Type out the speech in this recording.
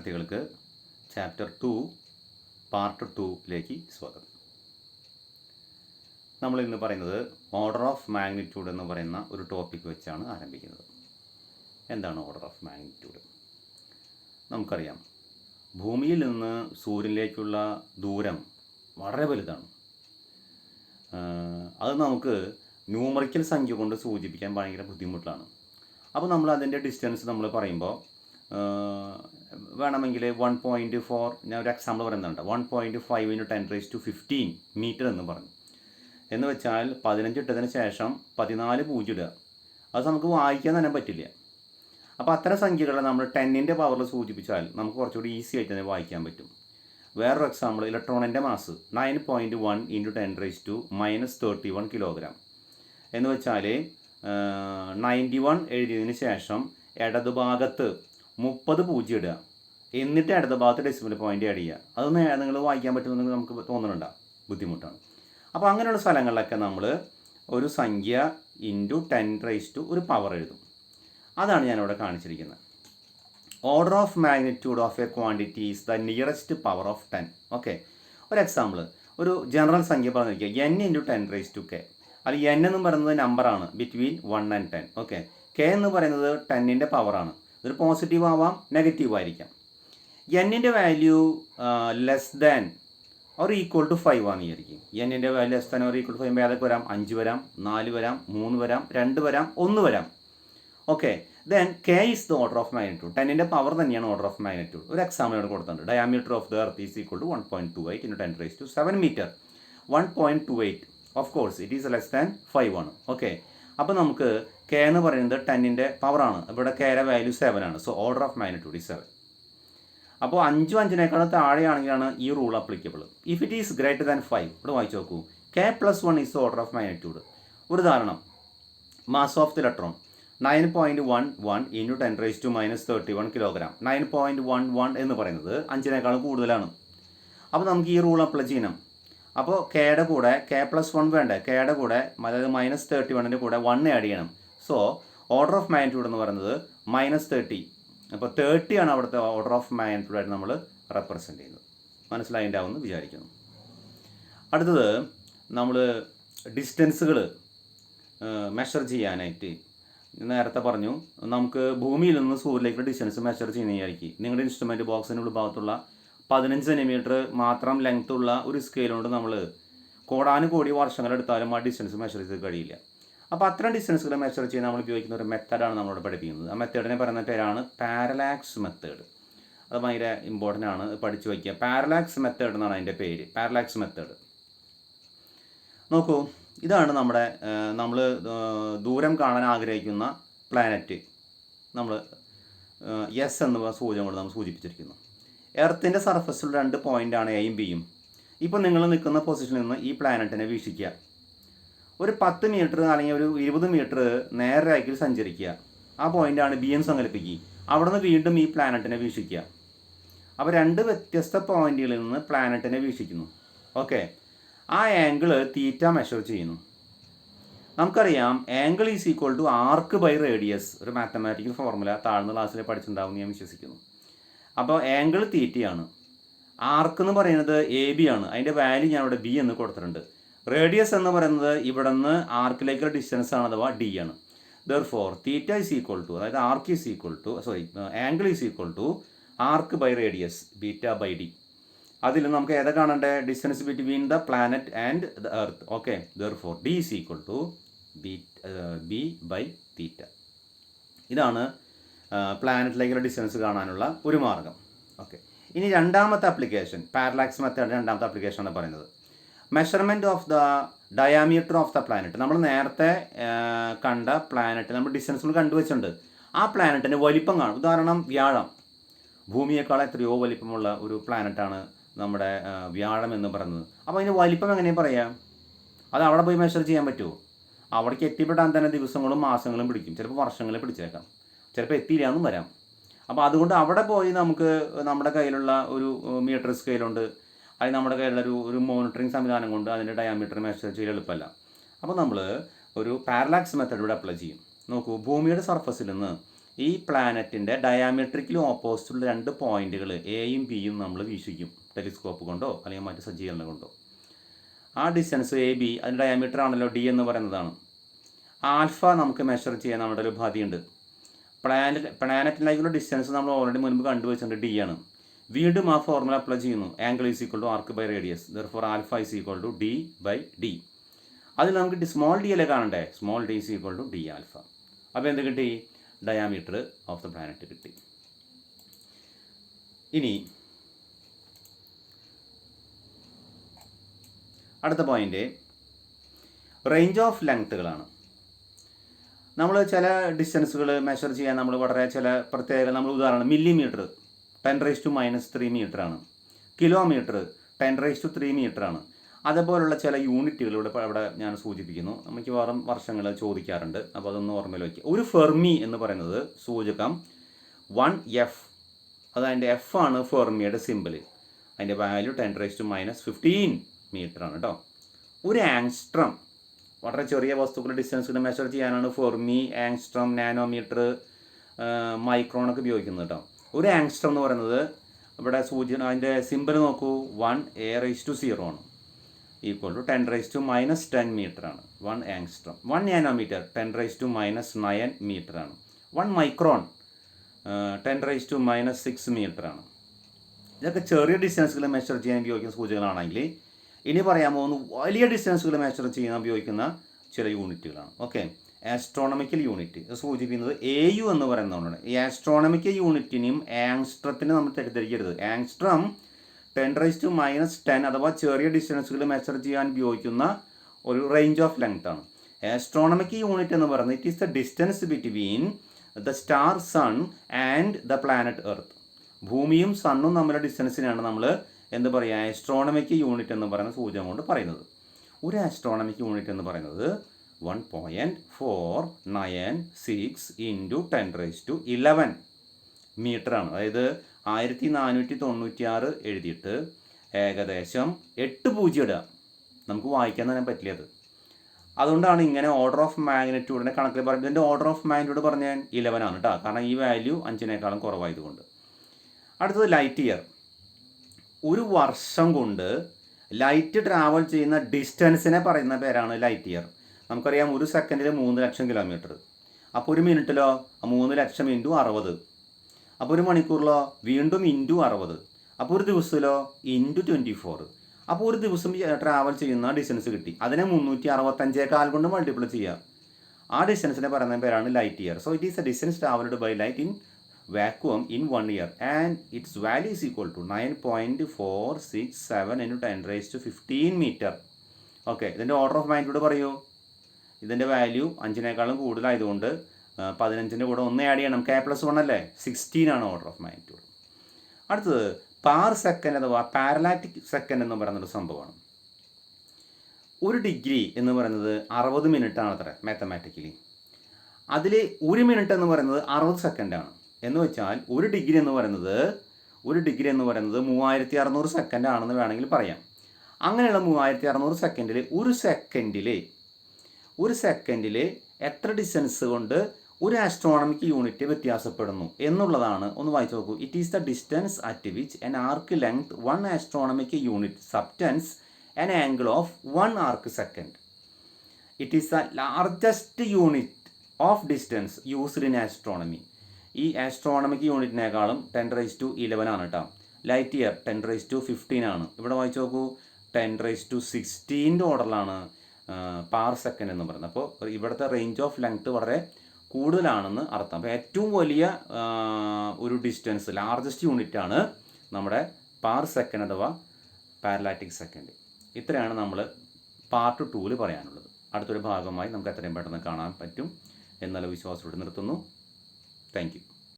വിദ്യാർത്ഥികൾക്ക് chapter 2 part 2ലേക്ക് സ്വാഗതം. നമ്മളിന്ന് പറയുന്നത് ഓർഡർ ഓഫ് മാഗ്നിറ്റ്യൂഡ് എന്ന് പറയുന്ന ഒരു ടോപ്പിക് വെച്ചാണ് ആരംഭിക്കുന്നത്. എന്താണ് ഓർഡർ ഓഫ് മാഗ്നിറ്റ്യൂഡ്? നമുക്കറിയാം, ഭൂമിയിൽ നിന്ന് സൂര്യനിലേക്കുള്ള ദൂരം വളരെ വലുതാണ്. അത് നമുക്ക് ന്യൂമറിക്കൽ സംഖ്യ കൊണ്ട് സൂചിപ്പിക്കാൻ ഭയങ്കര ബുദ്ധിമുട്ടാണ്. അപ്പോൾ നമ്മൾ അതിൻ്റെ ഡിസ്റ്റൻസ് നമ്മൾ പറയുമ്പോൾ വേണമെങ്കിൽ 1.4, ഞാൻ ഒരു എക്സാമ്പിൾ പറയുന്നുണ്ട്, 1.5 × 10⁻15 മീറ്റർ എന്ന് പറഞ്ഞു. എന്ന് വെച്ചാൽ 15 ഇട്ടതിന് ശേഷം 14 പൂജ്യം ഇടുക. അത് നമുക്ക് വായിക്കാൻ തന്നെ പറ്റില്ല. അപ്പോൾ അത്തരം സംഖ്യകളെ നമ്മൾ 10ൻ്റെ പവറിൽ സൂചിപ്പിച്ചാൽ നമുക്ക് കുറച്ചുകൂടി ഈസി ആയിട്ട് തന്നെ വായിക്കാൻ പറ്റും. വേറൊരു എക്സാമ്പിൾ, ഇലക്ട്രോണിൻ്റെ മാസ് 9.1 × 10⁻31 കിലോഗ്രാം. എന്ന് വെച്ചാൽ 91 എഴുതിയതിന് ശേഷം ഇടതുഭാഗത്ത് 30 പൂജ്യം ഇടുക, എന്നിട്ട് ഇടതുഭാഗത്ത് ഡെസിമൽ പോയിൻ്റ് ആഡ് ചെയ്യുക. അതൊന്നും നിങ്ങൾ വായിക്കാൻ പറ്റുമെന്ന് നമുക്ക് തോന്നുന്നുണ്ടോ? ബുദ്ധിമുട്ടാണ്. അപ്പോൾ അങ്ങനെയുള്ള സ്ഥലങ്ങളിലൊക്കെ നമ്മൾ ഒരു സംഖ്യ ഇൻറ്റു 10⁻⁴ ഒരു പവർ എഴുതും. അതാണ് ഞാനിവിടെ കാണിച്ചിരിക്കുന്നത്. Order of magnitude of A quantity is the nearest power of 10. Okay, ഒരു എക്സാമ്പിൾ, ഒരു ജനറൽ സംഖ്യ പറഞ്ഞിരിക്കുക n × 10⁻k. അത് n എന്ന് പറയുന്നത് നമ്പറാണ് ബിറ്റ്വീൻ 1 and 10. ഓക്കെ, k എന്ന് പറയുന്നത് 10ൻ്റെ പവറാണ്. ഇതൊരു പോസിറ്റീവ് ആവാം, നെഗറ്റീവ് ആയിരിക്കാം. n-ൻ്റെ value less than or equal to 5 ആണെന്ന് വിചാരിക്കും. n-ൻ്റെ value less than or equal to 5 ഏതൊക്കെ വരാം? 5 വരാം, 4 വരാം, 3 വരാം, 2 വരാം, 1 വരാം. Okay, then k is the order of magnitude. 10ൻ്റെ പവർ തന്നെയാണ് ഓർഡർ ഓഫ് മാഗ്നിറ്റ്യൂഡ്. ഒരു എക്സാമ്പിൾ ഇവിടെ കൊടുത്തിട്ടുണ്ട്. Diameter of the earth is equal to 1.28 × 10⁻7 metre. 1.28, of course it is less than 5 ആണ്. ഓക്കെ, അപ്പോൾ നമുക്ക് k എന്ന് പറയുന്നത് 10ൻ്റെ പവറാണ്. ഇവിടെ kയുടെ വാല്യൂ 7 ആണ്. So order of magnitude is 7. അപ്പോൾ 5 5-നേക്കാളും താഴെയാണെങ്കിലാണ് ഈ rule applicable. If it is greater than 5, ഇവിടെ വായിച്ചു നോക്കൂ, k+1 is the order of magnitude. ഒരു ഉദാഹരണം, mass of the electron 9.11 × 10⁻31 kilogram. 9.11 എന്ന് പറയുന്നത് 5-നേക്കാളും കൂടുതലാണ്. അപ്പോൾ നമുക്ക് ഈ റൂൾ അപ്ലൈ ചെയ്യണം. അപ്പോൾ kയുടെ കൂടെ k+1 വേണ്ടേ, kയുടെ കൂടെ അതായത് -31ൻ്റെ കൂടെ 1 ആഡ് ചെയ്യണം. സോ ഓർഡർ ഓഫ് മാഗ്നിറ്റ്യൂഡ് എന്ന് പറയുന്നത് -30. അപ്പോൾ 30 ആണ് അവിടുത്തെ ഓർഡർ ഓഫ് മാഗ്നിറ്റ്യൂഡ് ആയിട്ട് നമ്മൾ റെപ്രസെൻ്റ് ചെയ്യുന്നത്. മനസ്സിലായിട്ടുണ്ടാവുമെന്ന് വിചാരിക്കുന്നു. അടുത്തത്, നമ്മൾ ഡിസ്റ്റൻസുകൾ മെഷർ ചെയ്യാനായിട്ട് നേരത്തെ പറഞ്ഞു, നമുക്ക് ഭൂമിയിൽ നിന്ന് സൂര്യനിലേക്കുള്ള ഡിസ്റ്റൻസ് മെഷർ ചെയ്യുന്നതായിരിക്കും. നിങ്ങളുടെ ഇൻസ്ട്രുമെൻറ്റ് ബോക്സിൻ്റെ ഉൾഭാഗത്തുള്ള 15 സെൻറ്റിമീറ്റർ മാത്രം ലെങ്ത്തുള്ള ഒരു സ്കെയിൽ കൊണ്ട് നമ്മൾ കോടാനുകോടി വർഷങ്ങളെടുത്താലും ആ ഡിസ്റ്റൻസ് മെഷർ ചെയ്ത് കഴിയില്ല. അപ്പോൾ അത്തരം ഡിസ്റ്റൻസുകൾ മെഷർ ചെയ്യാൻ നമ്മൾ ഉപയോഗിക്കുന്ന ഒരു മെത്തേഡാണ് നമ്മളിവിടെ പഠിപ്പിക്കുന്നത്. ആ മെത്തേഡിനെ പറയുന്ന പേരാണ് പാരലാക്സ് മെത്തേഡ്. അത് ഭയങ്കര ഇമ്പോർട്ടൻ്റ് ആണ്, പഠിച്ചു വയ്ക്കുക. പാരലാക്സ് മെത്തേഡ് എന്നാണ് അതിൻ്റെ പേര്, പാരലാക്സ് മെത്തേഡ്. നോക്കൂ, ഇതാണ് നമ്മൾ ദൂരം കാണാൻ ആഗ്രഹിക്കുന്ന പ്ലാനറ്റ്. നമ്മൾ എസ് എന്ന സൂചന കൊണ്ട് നമ്മൾ സൂചിപ്പിച്ചിരിക്കുന്നു. എർത്തിൻ്റെ സർഫസിലുള്ള 2 പോയിൻ്റാണ് എയും ബിയും. ഇപ്പോൾ നിങ്ങൾ നിൽക്കുന്ന പൊസിഷനിൽ നിന്ന് ഈ പ്ലാനറ്റിനെ വീക്ഷിക്കുക. ഒരു 10 മീറ്റർ അല്ലെങ്കിൽ ഒരു 20 മീറ്റർ നേരെയാക്കി സഞ്ചരിക്കുക. ആ പോയിൻ്റാണ് ബി എന്ന് സങ്കല്പിക്കുക. അവിടെ നിന്ന് വീണ്ടും ഈ പ്ലാനറ്റിനെ വീക്ഷിക്കുക. അപ്പോൾ 2 വ്യത്യസ്ത പോയിന്റുകളിൽ നിന്ന് പ്ലാനറ്റിനെ വീക്ഷിക്കുന്നു. ഓക്കെ, ആ ആംഗിൾ തീറ്റ മെഷർ ചെയ്യുന്നു. നമുക്കറിയാം, angle is equal to arc by radius. ഒരു മാത്തമാറ്റിക്കൽ ഫോർമുല താഴ്ന്ന ക്ലാസ്സിൽ പഠിച്ചിട്ടുണ്ടാവും ഞാൻ വിശ്വസിക്കുന്നു. അപ്പോൾ ആംഗിൾ തീറ്റയാണ്. ആർക്ക് എന്ന് പറയുന്നത് എ ബി ആണ്. അതിൻ്റെ വാല്യൂ ഞാൻ ഇവിടെ ബി എന്ന് കൊടുത്തിട്ടുണ്ട്. റേഡിയസ് എന്ന് പറയുന്നത് ഇവിടെ നിന്ന് ആർക്കിലേക്കുള്ള ഡിസ്റ്റൻസ് ആണ്, അഥവാ ഡി ആണ്. Therefore theta is equal to, അതായത് arc is equal to angle is equal to arc by radius beta by D. അതിൽ നമുക്ക് ഏതാ കാണണ്ടേ? Distance between the planet and the earth. Okay, therefore D is equal to B by theta. ഇതാണ് പ്ലാനറ്റിലേക്കുള്ള distance കാണാനുള്ള ഒരു മാർഗം. Okay, ഇനി രണ്ടാമത്തെ ആപ്ലിക്കേഷൻ, പാരലാക്സ് മെത്തേഡ് രണ്ടാമത്തെ ആപ്ലിക്കേഷനാണ് പറയുന്നത്. Measurement of the diameter of the planet. നമ്മൾ നേരത്തെ കണ്ട പ്ലാനറ്റ് നമ്മൾ ഡിസ്റ്റൻസുകൾ കണ്ടുവച്ചിട്ടുണ്ട്. ആ പ്ലാനറ്റിൻ്റെ വലിപ്പം കാണും. ഉദാഹരണം, വ്യാഴം. ഭൂമിയേക്കാൾ എത്രയോ വലിപ്പമുള്ള ഒരു പ്ലാനറ്റാണ് നമ്മുടെ വ്യാഴം എന്ന് പറയുന്നത്. അപ്പോൾ അതിന് വലിപ്പം എങ്ങനെയാണ് പറയാം? അത് അവിടെ പോയി മെഷർ ചെയ്യാൻ പറ്റുമോ? അവിടേക്ക് എത്തിപ്പെടാൻ തന്നെ ദിവസങ്ങളും മാസങ്ങളും പിടിക്കും, ചിലപ്പോൾ വർഷങ്ങളെ പിടിച്ചേക്കാം, ചിലപ്പോൾ എത്തിയില്ല എന്നും വരാം. അപ്പോൾ അതുകൊണ്ട് അവിടെ പോയി നമുക്ക് നമ്മുടെ കയ്യിലുള്ള ഒരു മീറ്റർ സ്കെയിലുണ്ട്, അല്ലെങ്കിൽ നമ്മുടെ കയ്യിലുള്ള ഒരു മോണിറ്ററിങ് സംവിധാനം കൊണ്ട് അതിൻ്റെ ഡയാമീറ്റർ മെഷർ ചെയ്യാൻ എളുപ്പമല്ല. അപ്പോൾ നമ്മൾ ഒരു പാരലാക്സ് മെത്തേഡ് ഇവിടെ അപ്ലൈ ചെയ്യും. നോക്കൂ, ഭൂമിയുടെ സർഫസിൽ നിന്ന് ഈ പ്ലാനറ്റിൻ്റെ ഡയാമെട്രിക്കലും ഓപ്പോസിറ്റുള്ള 2 പോയിന്റുകൾ എയും ബിയും നമ്മൾ വീക്ഷിക്കും ടെലിസ്കോപ്പ് കൊണ്ടോ അല്ലെങ്കിൽ മറ്റ് സജ്ജീകരണം കൊണ്ടോ. ആ ഡിസ്റ്റൻസ് എ ബി അതിൻ്റെ ഡയാമീറ്റർ ആണല്ലോ ഡി എന്ന് പറയുന്നതാണ്. ആൽഫ നമുക്ക് മെഷർ ചെയ്യാൻ നമ്മുടെ ഒരു ഉപാധിയുണ്ട്. പ്ലാനറ്റിലേക്കുള്ള ഡിസ്റ്റൻസ് നമ്മൾ ഓൾറെഡി മുൻപ് കണ്ടുവച്ചിട്ടുണ്ട്, ഡി ആണ്. വീണ്ടും ആ ഫോർമുല അപ്ലൈ ചെയ്യുന്നു. Angle is equal to arc by radius, therefore alpha is equal to D by D. അതിൽ നമുക്ക് സ്മോൾ ഡി അല്ലേ കാണണ്ടേ, small D is equal to D alpha. അപ്പോൾ എന്ത് കിട്ടി, ഡയാമീറ്റർ ഓഫ് ദ പ്ലാനറ്റ് കിട്ടി. ഇനി അടുത്ത പോയിന്റ് റേഞ്ച് ഓഫ് ലെങ്ത്തുകളാണ്. നമ്മൾ ചില ഡിസ്റ്റൻസുകൾ മെഷർ ചെയ്യാൻ നമ്മൾ വളരെ ചില പ്രത്യേക നമ്മൾ ഉദാഹരണം മില്ലിമീറ്റർ 10⁻³ മീറ്ററാണ്, കിലോമീറ്റർ 10⁻³ മീറ്ററാണ്. അതേപോലുള്ള ചില യൂണിറ്റുകൾ ഇവിടെ ഞാൻ സൂചിപ്പിക്കുന്നു. നമുക്ക് വേറെ വർഷങ്ങൾ ചോദിക്കാറുണ്ട്, അപ്പോൾ അതൊന്ന് ഓർമ്മയിൽ വയ്ക്കുക. ഒരു ഫെർമി എന്ന് പറയുന്നത് സൂചകം 1F, അത് അതിൻ്റെ എഫ് ആണ് ഫെർമിയുടെ സിമ്പിൾ. അതിൻ്റെ വാല്യൂ 10⁻⁻15 മീറ്ററാണ് കേട്ടോ. ഒരു ആങ്സ്ട്രം വളരെ ചെറിയ വസ്തുക്കളുടെ ഡിസ്റ്റൻസുകൾ മെഷർ ചെയ്യാനാണ് ഫെർമി, ആങ്സ്ട്രം, നാനോമീറ്റർ, മൈക്രോണൊക്കെ ഉപയോഗിക്കുന്നത് കേട്ടോ. ഒരു ആങ്സ്ട്രം എന്ന് പറയുന്നത് ഇവിടെ അതിൻ്റെ സിമ്പിൾ നോക്കൂ, 1A⁻0 ആണ്, ഈക്വൽ ടു 10⁻⁻10 മീറ്ററാണ് 1 ആങ്സ്ട്രം. 1 നാനോമീറ്റർ 10⁻⁻9 മീറ്ററാണ്. 1 മൈക്രോൺ 10⁻⁻6 മീറ്ററാണ്. ഇതൊക്കെ ചെറിയ ഡിസ്റ്റൻസുകൾ മെഷർ ചെയ്യാൻ ഉപയോഗിക്കുന്ന സൂചകങ്ങളാണെങ്കിൽ, ഇനി പറയാൻ പോകുന്ന വലിയ ഡിസ്റ്റൻസുകൾ മെഷർ ചെയ്യാൻ ഉപയോഗിക്കുന്ന ചില യൂണിറ്റുകളാണ്. ഓക്കെ, ആസ്ട്രോണമിക്കൽ യൂണിറ്റ് സൂചിപ്പിക്കുന്നത് AU എന്ന് പറയുന്നതാണ്. ഈ ആസ്ട്രോണമിക്കൽ യൂണിറ്റിനെയും ആങ്സ്ട്രത്തിനും നമ്മൾ തെറ്റിദ്ധരിക്കരുത്. ആങ്സ്ട്രം 10⁻⁻10 അഥവാ ചെറിയ ഡിസ്റ്റൻസുകൾ മെഷർ ചെയ്യാൻ ഉപയോഗിക്കുന്ന ഒരു റേഞ്ച് ഓഫ് ലെങ്ത് ആണ്. ആസ്ട്രോണമിക്കൽ യൂണിറ്റ് എന്ന് പറയുന്നത് it is the distance between the star sun and the planet earth. ഭൂമിയും സണ്ണും തമ്മിലുള്ള ഡിസ്റ്റൻസിനാണ് നമ്മൾ എന്ത് പറയുക, ആസ്ട്രോണമിക്കൽ യൂണിറ്റ് എന്ന് പറയുന്ന സൂചകം കൊണ്ട് പറയുന്നത്. ഒരു ആസ്ട്രോണമിക്കൽ യൂണിറ്റ് എന്ന് പറയുന്നത് 1.496 × 10⁻11 മീറ്ററാണ്. അതായത് 1496 എഴുതിയിട്ട് ഏകദേശം 8 പൂജ്യം ഇടുക. നമുക്ക് വായിക്കാൻ തന്നെ പറ്റില്ല അത്. അതുകൊണ്ടാണ് ഇങ്ങനെ ഓർഡർ ഓഫ് മാഗ്നിറ്റ്യൂഡിൻ്റെ കണക്കിൽ പറയുന്നത്. ഇതിൻ്റെ ഓർഡർ ഓഫ് മാഗ്നിറ്റ്യൂഡ് പറഞ്ഞാൽ 11 ആണ് കേട്ടോ, കാരണം ഈ വാല്യൂ 5-നേക്കാളും കുറവായതുകൊണ്ട്. അടുത്തത് ലൈറ്റ് ഇയർ. ഒരു വർഷം കൊണ്ട് ലൈറ്റ് ട്രാവൽ ചെയ്യുന്ന ഡിസ്റ്റൻസിനെ പറയുന്ന പേരാണ് ലൈറ്റ് ഇയർ. നമുക്കറിയാം 1 സെക്കൻഡിൽ 3 ലക്ഷം കിലോമീറ്റർ. അപ്പോൾ ഒരു മിനിറ്റിലോ 3 ലക്ഷം × 60. അപ്പോൾ ഒരു മണിക്കൂറിലോ വീണ്ടും ×60. അപ്പോൾ ഒരു ദിവസത്തിലോ ×24. അപ്പോൾ ഒരു ദിവസം ട്രാവൽ ചെയ്യുന്ന ഡിസ്റ്റൻസ് കിട്ടി. അതിനെ 365 കൊണ്ട് മൾട്ടിപ്ലൈ ചെയ്യുക. ആ ഡിസ്റ്റൻസിനെ പറയുന്ന പേരാണ് light year. So it is a distance travelled by light in vacuum in 1 year and its value is equal to 9.467 × 10⁻15 meter. Okay, ഇതിൻ്റെ ഓർഡർ ഓഫ് മാഗ്നിറ്റ്യൂഡ് പറയൂ. ഇതിൻ്റെ വാല്യൂ 5-നേക്കാളും കൂടുതലായതുകൊണ്ട് 15ൻ്റെ കൂടെ 1 ആഡ് ചെയ്യണം. K+1 അല്ലേ, 16 ആണ് ഓർഡർ ഓഫ് മാഗ്നിറ്റ്യൂഡ്. അടുത്തത് പാർ second അഥവാ പാരലാക്റ്റിക് സെക്കൻഡ് എന്ന് പറയുന്നൊരു സംഭവമാണ്. 1 ഡിഗ്രി എന്ന് പറയുന്നത് 60 മിനിറ്റ് ആണ് അത്ര മാത്തമാറ്റിക്കലി. അതിൽ 1 മിനിറ്റ് എന്ന് പറയുന്നത് 60 സെക്കൻഡാണ്. എന്ന് വെച്ചാൽ 1 ഡിഗ്രി എന്ന് പറയുന്നത് 3600 സെക്കൻഡ് ആണെന്ന് വേണമെങ്കിൽ പറയാം. അങ്ങനെയുള്ള 3600 സെക്കൻഡിൽ ഒരു സെക്കൻഡിൽ എത്ര ഡിസ്റ്റൻസ് കൊണ്ട് ഒരു ആസ്ട്രോണമിക് യൂണിറ്റ് വ്യത്യാസപ്പെടുന്നു എന്നുള്ളതാണ്. ഒന്ന് വായിച്ചു നോക്കൂ. It is the distance at which an arc length 1 astronomic unit subtends an angle of 1 arc second. It is the largest unit of distance used in astronomy. ഈ ആസ്ട്രോണമിക് യൂണിറ്റിനേക്കാളും 10⁻11 ആണ് കേട്ടോ. ലൈറ്റ് ഇയർ 10⁻15 ആണ്. ഇവിടെ വായിച്ചു നോക്കൂ, 10⁻16 ഓർഡറിലാണ് പാർ സെക്കൻഡ് എന്ന് പറയുന്നത്. അപ്പോൾ ഇവിടുത്തെ റേഞ്ച് ഓഫ് ലെങ്ത് വളരെ കൂടുതലാണെന്ന് അർത്ഥം. അപ്പോൾ ഏറ്റവും വലിയ ഒരു ഡിസ്റ്റൻസ് ലാർജസ്റ്റ് യൂണിറ്റാണ് നമ്മുടെ പാർ സെക്കൻഡ് അഥവാ പാരലാക്റ്റിക് സെക്കൻഡ്. ഇത്രയാണ് നമ്മൾ പാർട്ട് 2 പറയാനുള്ളത്. അടുത്തൊരു ഭാഗമായി നമുക്ക് എത്രയും പെട്ടെന്ന് കാണാൻ പറ്റും എന്നുള്ള വിശ്വാസത്തോടെ നിർത്തുന്നു. Thank you.